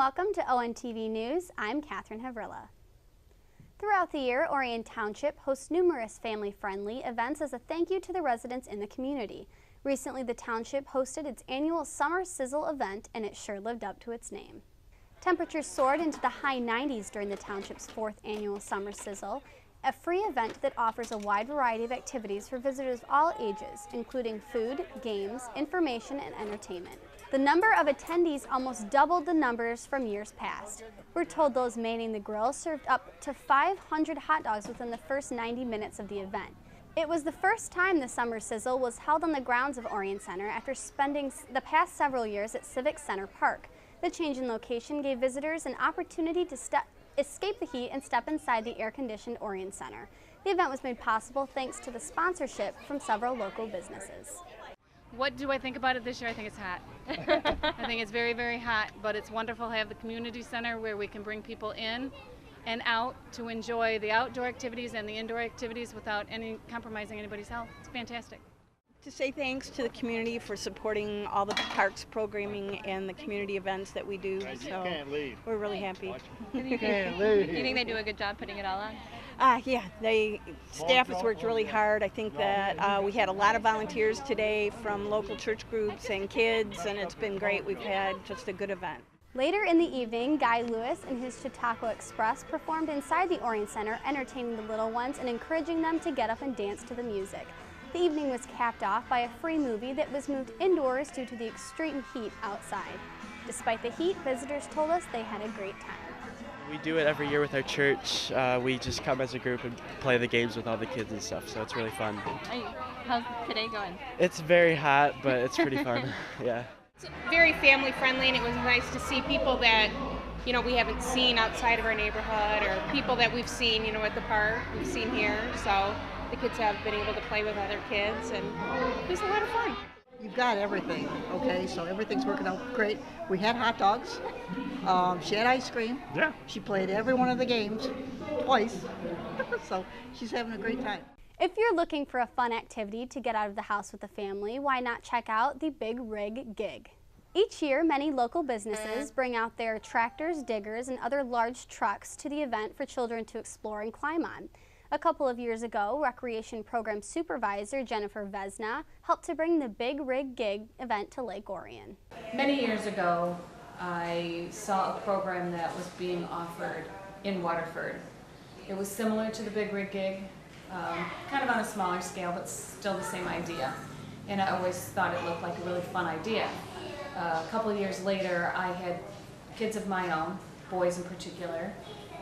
welcome to ONTV News. I'm Catherine Havrilla. Throughout the year, Orion Township hosts numerous family-friendly events as a thank you to the residents in the community. Recently, the township hosted its annual Summer Sizzle event, and it sure lived up to its name. Temperatures soared into the high 90s during the township's 4th annual Summer Sizzle, a free event that offers a wide variety of activities for visitors of all ages, including food, games, information, and entertainment. The number of attendees almost doubled the numbers from years past. We're told those manning the grill served up to 500 hot dogs within the first 90 minutes of the event. It was the first time the Summer Sizzle was held on the grounds of Orion Center after spending the past several years at Civic Center Park. The change in location gave visitors an opportunity to escape the heat and step inside the air-conditioned Orion Center. The event was made possible thanks to the sponsorship from several local businesses. What do I think about it this year? I think it's hot. I think it's very, very hot, but it's wonderful to have the community center where we can bring people in and out to enjoy the outdoor activities and the indoor activities without compromising anybody's health. It's fantastic. To say thanks to the community for supporting all the parks programming and the community events that we do. So we're really happy. You think they do a good job putting it all on? Yeah, staff has worked really hard. I think that we had a lot of volunteers today from local church groups and kids, and it's been great. We've had just a good event. Later in the evening, Guy Lewis and his Chautauqua Express performed inside the Orion Center, entertaining the little ones and encouraging them to get up and dance to the music. The evening was capped off by a free movie that was moved indoors due to the extreme heat outside. Despite the heat, visitors told us they had a great time. We do it every year with our church. We just come as a group and play the games with all the kids and stuff, so it's really fun. How's today going? It's very hot, but it's pretty fun. Yeah. It's very family friendly, and it was nice to see people that we haven't seen outside of our neighborhood, or people that we've seen at the park, we've seen here. So the kids have been able to play with other kids, and it was a lot of fun. You've got everything, okay? So everything's working out great. We had hot dogs. She had ice cream. Yeah. She played every one of the games twice. So she's having a great time. If you're looking for a fun activity to get out of the house with the family, why not check out the Big Rig Gig? Each year, many local businesses bring out their tractors, diggers, and other large trucks to the event for children to explore and climb on. A couple of years ago, Recreation Program Supervisor Jennifer Vesna helped to bring the Big Rig Gig event to Lake Orion. Many years ago, I saw a program that was being offered in Waterford. It was similar to the Big Rig Gig, kind of on a smaller scale, but still the same idea. And I always thought it looked like a really fun idea. A couple of years later, I had kids of my own, boys in particular,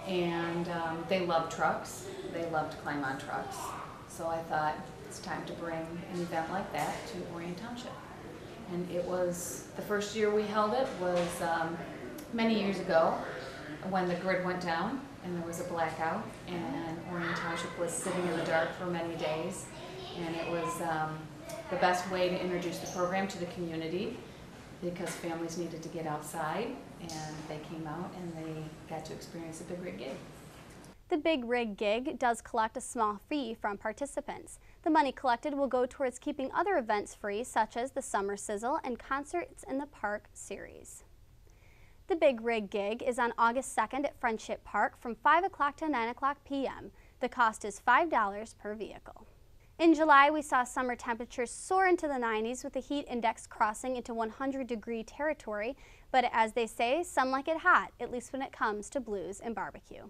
and they loved trucks. They loved climb-on trucks. So I thought it's time to bring an event like that to Orion Township. And it was, the first year we held it was many years ago when the grid went down and there was a blackout, and Orion Township was sitting in the dark for many days. And it was the best way to introduce the program to the community, because families needed to get outside, and they came out and they got to experience a Big Rig Gig. The Big Rig Gig does collect a small fee from participants. The money collected will go towards keeping other events free, such as the Summer Sizzle and Concerts in the Park series. The Big Rig Gig is on August 2nd at Friendship Park from 5 o'clock to 9 o'clock p.m. The cost is $5 per vehicle. In July, we saw summer temperatures soar into the 90s with the heat index crossing into 100-degree territory, but as they say, some like it hot, at least when it comes to blues and barbecue.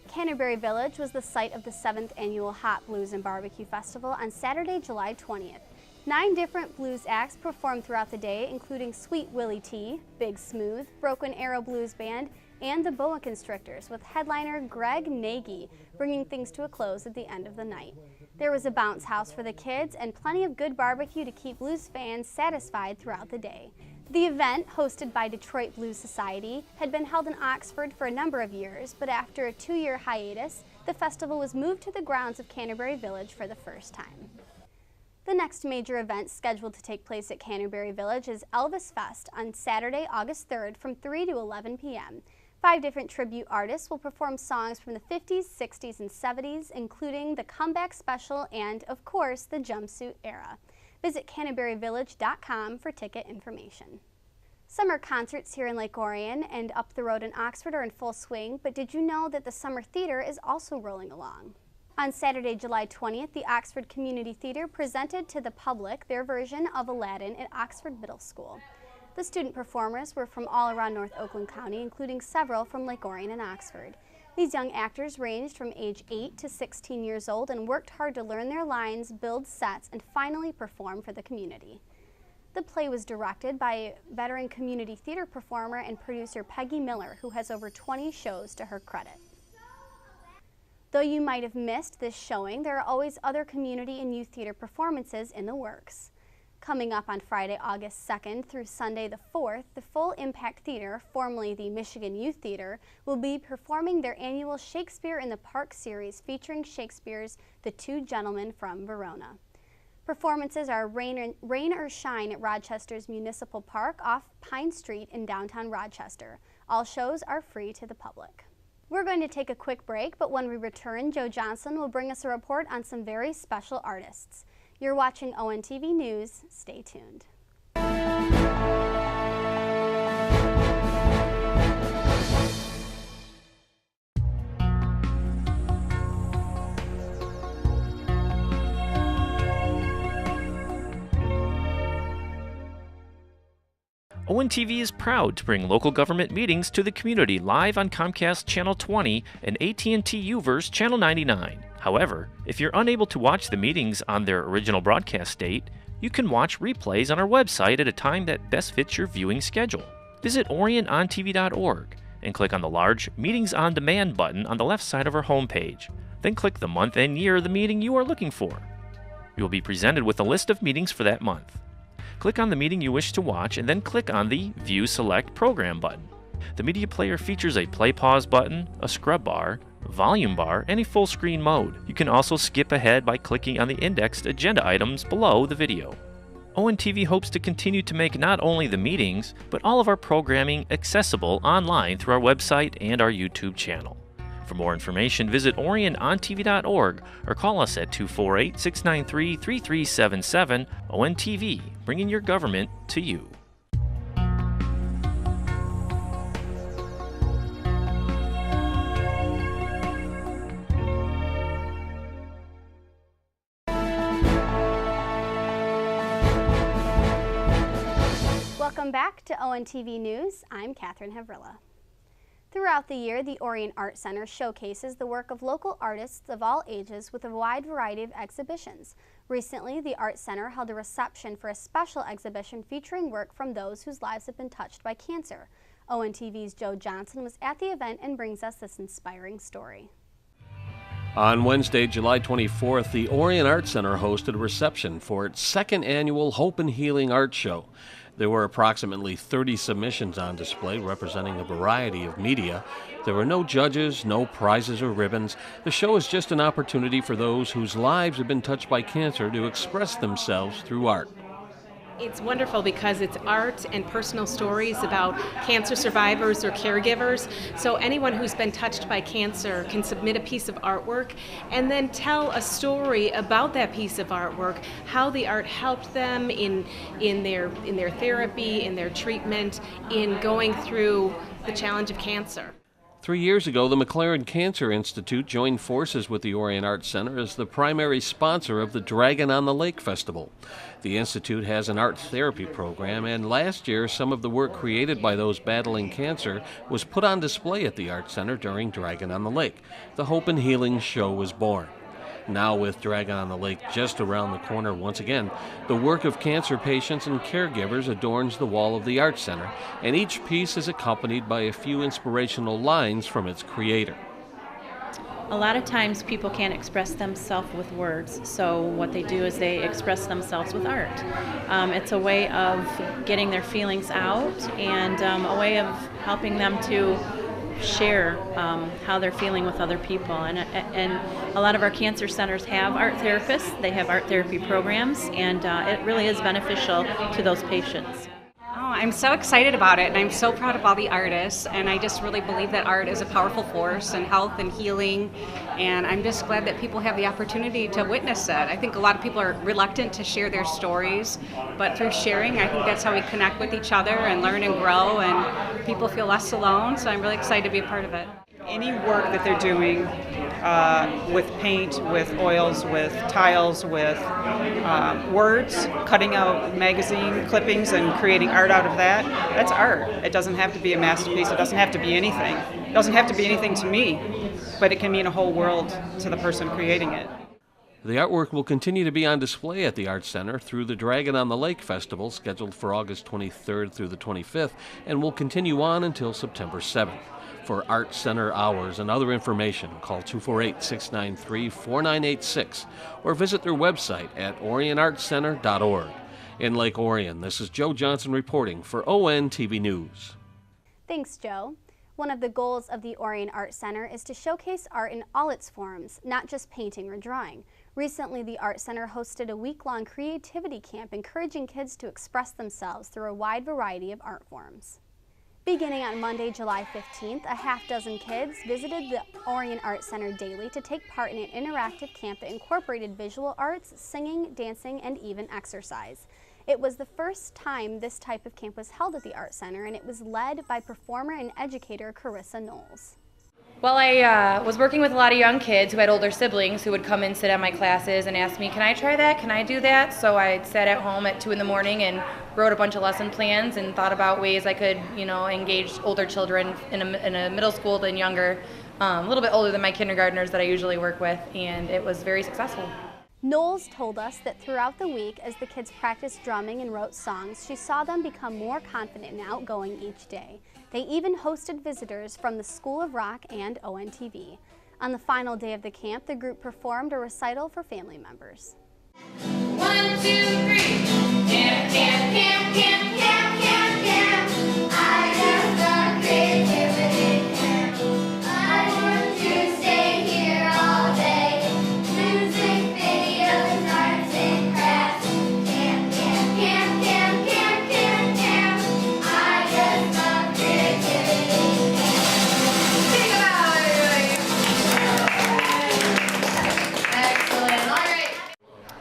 Canterbury Village was the site of the 7th annual Hot Blues and Barbecue Festival on Saturday, July 20th. 9 different blues acts performed throughout the day, including Sweet Willie T, Big Smooth, Broken Arrow Blues Band, and the Boa Constrictors, with headliner Greg Nagy bringing things to a close at the end of the night. There was a bounce house for the kids and plenty of good barbecue to keep blues fans satisfied throughout the day. The event, hosted by Detroit Blues Society, had been held in Oxford for a number of years, but after a 2-year hiatus, the festival was moved to the grounds of Canterbury Village for the first time. The next major event scheduled to take place at Canterbury Village is Elvis Fest on Saturday, August 3rd from 3 to 11 p.m. 5 different tribute artists will perform songs from the 50s, 60s, and 70s, including the Comeback Special and, of course, the Jumpsuit Era. Visit CanterburyVillage.com for ticket information. Summer concerts here in Lake Orion and up the road in Oxford are in full swing, but did you know that the summer theater is also rolling along? On Saturday, July 20th, the Oxford Community Theater presented to the public their version of Aladdin at Oxford Middle School. The student performers were from all around North Oakland County, including several from Lake Orion and Oxford. These young actors ranged from age 8 to 16 years old and worked hard to learn their lines, build sets, and finally perform for the community. The play was directed by veteran community theater performer and producer Peggy Miller, who has over 20 shows to her credit. Though you might have missed this showing, there are always other community and youth theater performances in the works. Coming up on Friday, August 2nd through Sunday the 4th, the Full Impact Theater, formerly the Michigan Youth Theater, will be performing their annual Shakespeare in the Park series featuring Shakespeare's The Two Gentlemen from Verona. Performances are Rain or Shine at Rochester's Municipal Park off Pine Street in downtown Rochester. All shows are free to the public. We're going to take a quick break, but when we return, Joe Johnson will bring us a report on some very special artists. You're watching ONTV News. Stay tuned. ONTV is proud to bring local government meetings to the community live on Comcast Channel 20 and AT&T UVerse Channel 99. However, if you're unable to watch the meetings on their original broadcast date, you can watch replays on our website at a time that best fits your viewing schedule. Visit OrionOntv.org and click on the large Meetings on Demand button on the left side of our homepage. Then click the month and year of the meeting you are looking for. You will be presented with a list of meetings for that month. Click on the meeting you wish to watch and then click on the View Select Program button. The media player features a play pause button, a scrub bar, volume bar, and a full screen mode. You can also skip ahead by clicking on the indexed agenda items below the video. ONTV hopes to continue to make not only the meetings, but all of our programming accessible online through our website and our YouTube channel. For more information, visit OrionOntv.org or call us at 248-693-3377. ONTV, bringing your government to you. Welcome back to ONTV News. I'm Catherine Havrilla. Throughout the year, the Orion Art Center showcases the work of local artists of all ages with a wide variety of exhibitions. Recently, the Art Center held a reception for a special exhibition featuring work from those whose lives have been touched by cancer. ONTV's Joe Johnson was at the event and brings us this inspiring story. On Wednesday, July 24th, the Orion Art Center hosted a reception for its second annual Hope and Healing Art Show. There were approximately 30 submissions on display representing a variety of media. There were no judges, no prizes or ribbons. The show is just an opportunity for those whose lives have been touched by cancer to express themselves through art. It's wonderful because it's art and personal stories about cancer survivors or caregivers. So anyone who's been touched by cancer can submit a piece of artwork and then tell a story about that piece of artwork, how the art helped them in their therapy, in their treatment, in going through the challenge of cancer. 3 years ago, the McLaren Cancer Institute joined forces with the Orion Art Center as the primary sponsor of the Dragon on the Lake Festival. The Institute has an art therapy program, and last year some of the work created by those battling cancer was put on display at the Art Center during Dragon on the Lake. The Hope and Healing Show was born. Now, with Dragon on the Lake just around the corner once again, the work of cancer patients and caregivers adorns the wall of the Art Center, and each piece is accompanied by a few inspirational lines from its creator. A lot of times people can't express themselves with words, so what they do is they express themselves with art. It's a way of getting their feelings out and a way of helping them to share how they're feeling with other people. And a lot of our cancer centers have art therapists. They have art therapy programs, and it really is beneficial to those patients. Oh, I'm so excited about it, and I'm so proud of all the artists, and I just really believe that art is a powerful force in health and healing, and I'm just glad that people have the opportunity to witness it. I think a lot of people are reluctant to share their stories, but through sharing, I think that's how we connect with each other and learn and grow, and people feel less alone, so I'm really excited to be a part of it. Any work that they're doing with paint, with oils, with tiles, with words, cutting out magazine clippings and creating art out of that, that's art. It doesn't have to be a masterpiece. It doesn't have to be anything. It doesn't have to be anything to me, but it can mean a whole world to the person creating it. The artwork will continue to be on display at the Arts Center through the Dragon on the Lake Festival, scheduled for August 23rd through the 25th, and will continue on until September 7th. For Arts Center hours and other information, call 248-693-4986 or visit their website at orionartscenter.org. In Lake Orion, this is Joe Johnson reporting for Ontv News. Thanks, Joe. One of the goals of the Orion Art Center is to showcase art in all its forms, not just painting or drawing. Recently, the Art Center hosted a week-long creativity camp encouraging kids to express themselves through a wide variety of art forms. Beginning on Monday, July 15th, a half-dozen kids visited the Orion Art Center daily to take part in an interactive camp that incorporated visual arts, singing, dancing, and even exercise. It was the first time this type of camp was held at the Art Center, and it was led by performer and educator Carissa Knowles. Well, I was working with a lot of young kids who had older siblings who would come and sit at my classes and ask me, can I try that? Can I do that? So I sat at home at 2 in the morning and wrote a bunch of lesson plans and thought about ways I could, engage older children in a middle school and younger, a little bit older than my kindergartners that I usually work with, and it was very successful. Knowles told us that throughout the week, as the kids practiced drumming and wrote songs, she saw them become more confident and outgoing each day. They even hosted visitors from the School of Rock and Ontv. On the final day of the camp, the group performed a recital for family members. 1, 2, 3, camp, camp, camp, camp, camp, camp, camp. I just love creativity camp. I want to stay here all day. Music, videos, arts and crafts. Camp, camp, camp, camp, camp, camp, camp. I just love creativity camp. Excellent. All right.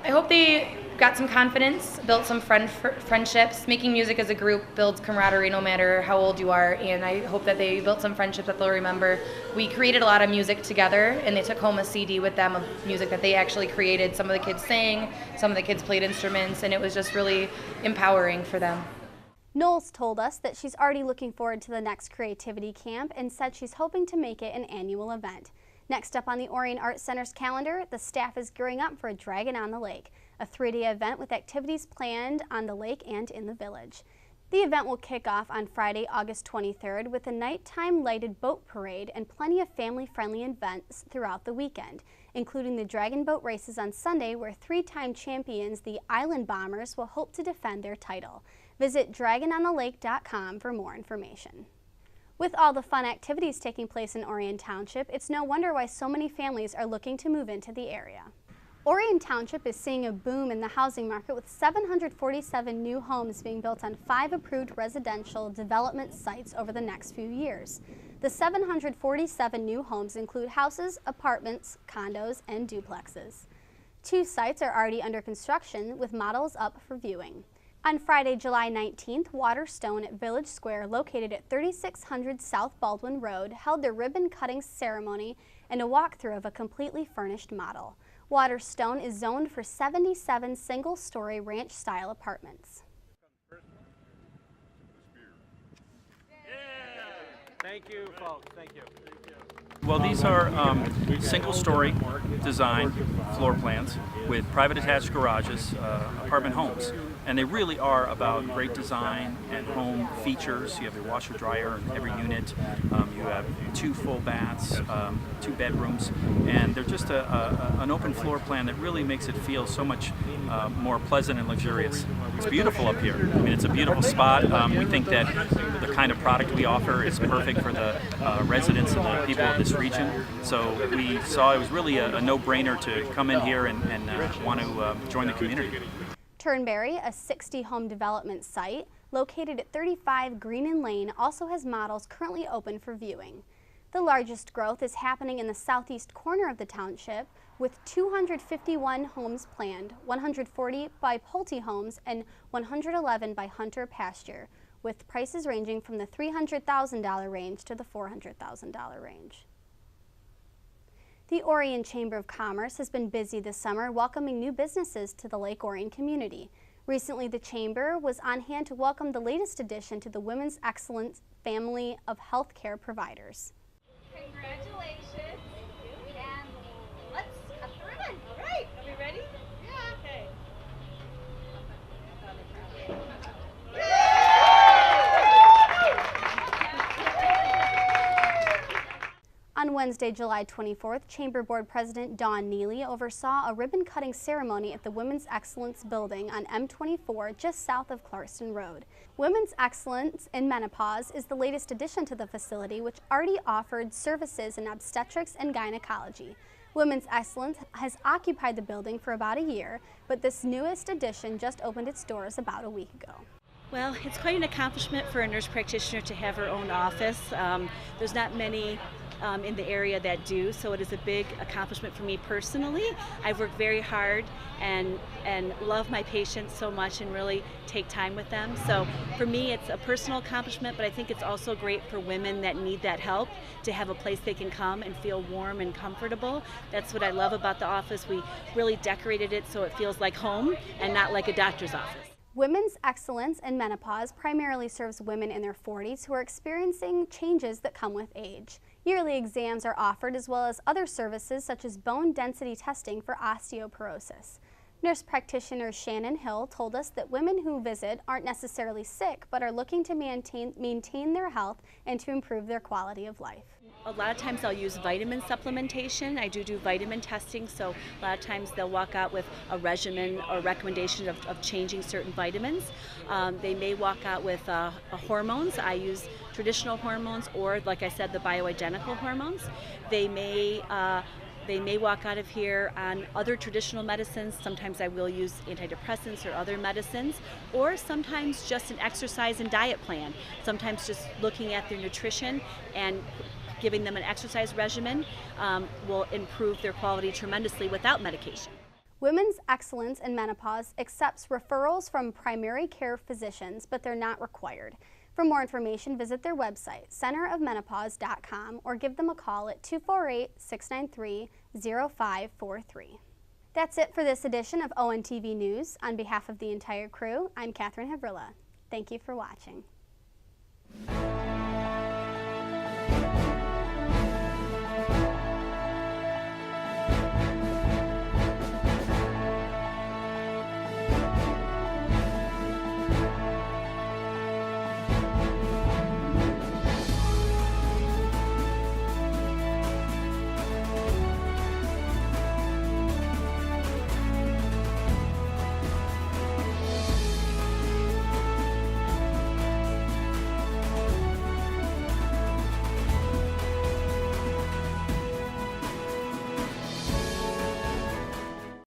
I hope they got some confidence, built some friendships. Making music as a group builds camaraderie no matter how old you are, and I hope that they built some friendships that they'll remember. We created a lot of music together, and they took home a CD with them of music that they actually created. Some of the kids sang, some of the kids played instruments, and it was just really empowering for them. Knowles told us that she's already looking forward to the next creativity camp and said she's hoping to make it an annual event. Next up on the Orion Art Center's calendar, the staff is gearing up for a Dragon on the Lake, a 3-day event with activities planned on the lake and in the village. The event will kick off on Friday, August 23rd with a nighttime lighted boat parade and plenty of family-friendly events throughout the weekend, including the Dragon Boat races on Sunday where 3-time champions, the Island Bombers, will hope to defend their title. Visit dragononthelake.com for more information. With all the fun activities taking place in Orion Township, it's no wonder why so many families are looking to move into the area. Orion Township is seeing a boom in the housing market with 747 new homes being built on 5 approved residential development sites over the next few years. The 747 new homes include houses, apartments, condos, and duplexes. 2 sites are already under construction with models up for viewing. On Friday, July 19th, Waterstone at Village Square, located at 3600 South Baldwin Road, held their ribbon cutting ceremony and a walkthrough of a completely furnished model. Waterstone is zoned for 77 single-story ranch-style apartments. Thank you, folks. Thank you. Well, these are single-story design floor plans with private attached garages, apartment homes. And they really are about great design and home features. You have your washer dryer in every unit. You have 2 full baths, 2 bedrooms, and they're just an open floor plan that really makes it feel so much more pleasant and luxurious. It's beautiful up here. I mean, it's a beautiful spot. We think that the kind of product we offer is perfect for the residents and the people of this region. So we saw it was really a no-brainer to come in here and want to join the community. Turnberry, a 60-home development site located at 35 Greenan Lane, also has models currently open for viewing. The largest growth is happening in the southeast corner of the township, with 251 homes planned, 140 by Pulte Homes and 111 by Hunter Pasture, with prices ranging from the $300,000 range to the $400,000 range. The Orion Chamber of Commerce has been busy this summer welcoming new businesses to the Lake Orion community. Recently, the Chamber was on hand to welcome the latest addition to the Women's Excellence family of healthcare providers. Congratulations. And let's cut the ribbon. All right. Are we ready? Yeah. Okay. On Wednesday, July 24th, Chamber Board President Dawn Neely oversaw a ribbon-cutting ceremony at the Women's Excellence Building on M24, just south of Clarkston Road. Women's Excellence in Menopause is the latest addition to the facility, which already offered services in obstetrics and gynecology. Women's Excellence has occupied the building for about a year, but this newest addition just opened its doors about a week ago. Well, it's quite an accomplishment for a nurse practitioner to have her own office. There's not many in the area that do, so it is a big accomplishment for me personally. I've worked very hard and love my patients so much and really take time with them. So for me, it's a personal accomplishment, but I think it's also great for women that need that help to have a place they can come and feel warm and comfortable. That's what I love about the office. We really decorated it so it feels like home and not like a doctor's office. Women's Excellence in Menopause primarily serves women in their 40s who are experiencing changes that come with age. Yearly exams are offered as well as other services such as bone density testing for osteoporosis. Nurse practitioner Shannon Hill told us that women who visit aren't necessarily sick but are looking to maintain their health and to improve their quality of life. A lot of times I'll use vitamin supplementation. I do vitamin testing, so a lot of times they'll walk out with a regimen or recommendation of changing certain vitamins. They may walk out with hormones. I use traditional hormones or, like I said, the bioidentical hormones. They may walk out of here on other traditional medicines. Sometimes I will use antidepressants or other medicines, or sometimes just an exercise and diet plan. Sometimes just looking at their nutrition and giving them an exercise regimen will improve their quality tremendously without medication. Women's Excellence in Menopause accepts referrals from primary care physicians, but they're not required. For more information, visit their website, centerofmenopause.com, or give them a call at 248-693-0543. That's it for this edition of ONTV News. On behalf of the entire crew, I'm Catherine Havrilla. Thank you for watching.